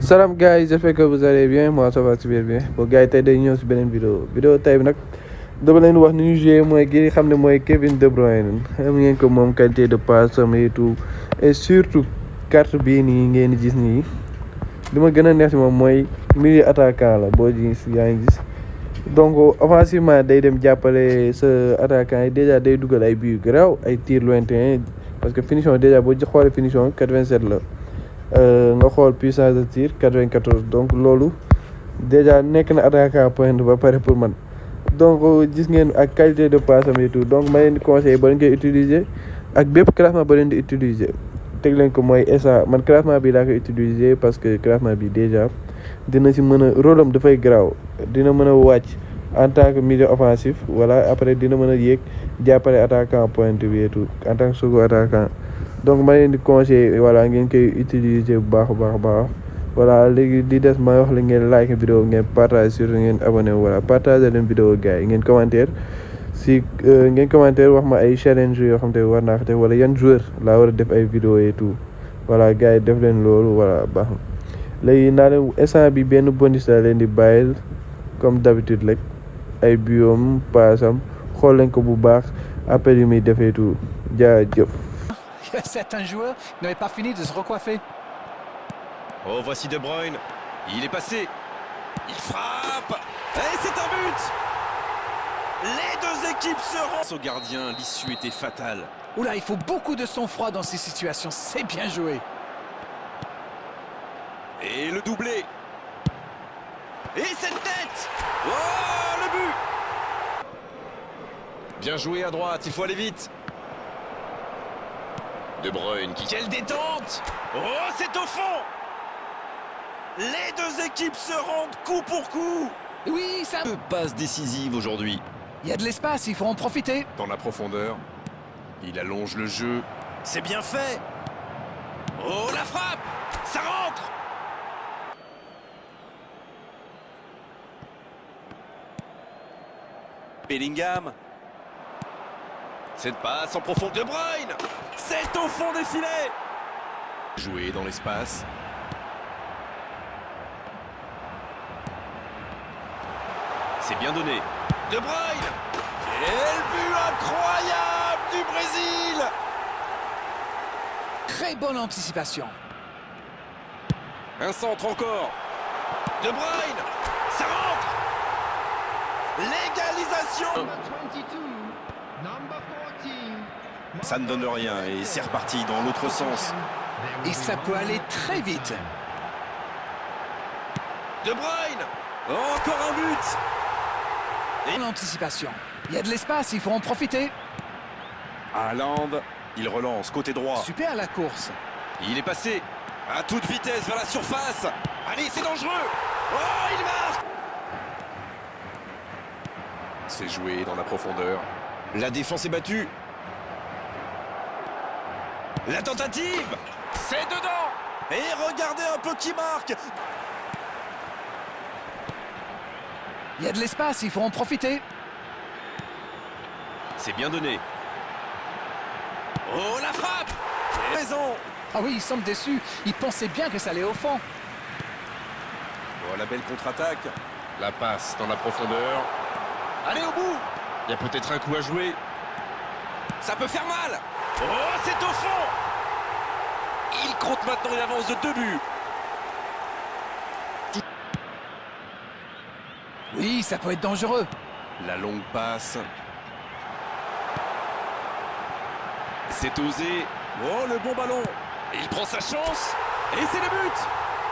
Salam guys, j'espère que vous allez bien, moi ça va super bien. Bon gars yi tey day ñëw si beneen vidéo tey bi nag dama leen wax ni ñu joué mooy ki xam ne mooy Kevin De Bruyne. Xam ngeen ko moom qualité de passe am et tout et surtout carte bii nii ngeen gis nii li ma gën a neex si moom mooy milieu attaquant la boo gis yaa ngi gis. Donc offensivement day dem jàppale sa attaquant yi déjà day dugal ay buts garaaw ay tirs lointains parce que finition déjà boo xoolee finition 87 la. nga xool puissance de tir 94 donc loolu déjà nekk na attaquant pointe ba pare pour man donc gis ngeen ak qualité de passe am et tout donc ma leen di conseillé ba leen koy utiliser ak bépp classement ba leen di utiliser teg leen ko mooy SA man classement bi laa koy utiliser parce que classement bi déjà dina si mën a rôle am dafay garaaw dina mën a wàcc en tant que milieu offensif voilà après dina mën a yéeg jàppale attaquant pointe bi et tout en tant que second attaquant. Donc ma leen di conseillé voilà ngeen koy utiliser bu baax a baax voilà léegi di des may wax la ngeen like vidéo ngeen partage surtout ngeen abonné voilà partage leen vidéo gars yi ngeen commentaire si ngeen commentaire wax ma ay challenge yoo xam te war naa ko def wala yan joueur laa war a def ay vidéo et tout voilà gars yi def leen loolu voilà baax na léegi naa leen instant bi benn bonus laa leen di bàyyil comme d'habitude rek ay biom paasam xool leen ko bu baax appel yu muy defee tout jaajëf. Certains joueurs n'avaient pas fini de se recoiffer. Oh, voici De Bruyne. Il est passé. Il frappe. Et c'est un but. Les deux équipes se rendent. Au gardien, l'issue était fatale. Oula, il faut beaucoup de sang-froid dans ces situations. C'est bien joué. Et le doublé. Et cette tête. Oh, le but. Bien joué à droite, il faut aller vite. De Bruyne qui... Quelle détente! Oh, c'est au fond! Les deux équipes se rendent coup pour coup! Oui, ça... Deux passes décisives aujourd'hui. Il y a de l'espace, il faut en profiter. Dans la profondeur, il allonge le jeu. C'est bien fait! Oh, la frappe! Ça rentre! Bellingham. Cette passe en profondeur. De Bruyne! C'est au fond des filets! Jouer dans l'espace. C'est bien donné. De Bruyne! Quel but incroyable du Brésil! Très bonne anticipation. Un centre encore. De Bruyne! Ça rentre! L'égalisation! Ça ne donne rien et c'est reparti dans l'autre sens. Et ça peut aller très vite. De Bruyne! Encore un but! Et l'anticipation. Il y a de l'espace, il faut en profiter. Haaland, il relance côté droit. Super la course. Il est passé à toute vitesse vers la surface. Allez, c'est dangereux! Oh, il marque! C'est joué dans la profondeur. La défense est battue. La tentative! C'est dedans! Et regardez un peu qui marque! Il y a de l'espace, il faut en profiter. C'est bien donné. Oh, la frappe! Raison! Ah oui, il semble déçu. Il pensait bien que ça allait au fond. Oh, la belle contre-attaque. La passe dans la profondeur. Allez, au bout! Il y a peut-être un coup à jouer. Ça peut faire mal! Oh, c'est au fond! Il compte maintenant une avance de 2 buts. Oui, ça peut être dangereux. La longue passe. C'est osé. Oh, le bon ballon. Et il prend sa chance. Et c'est le but!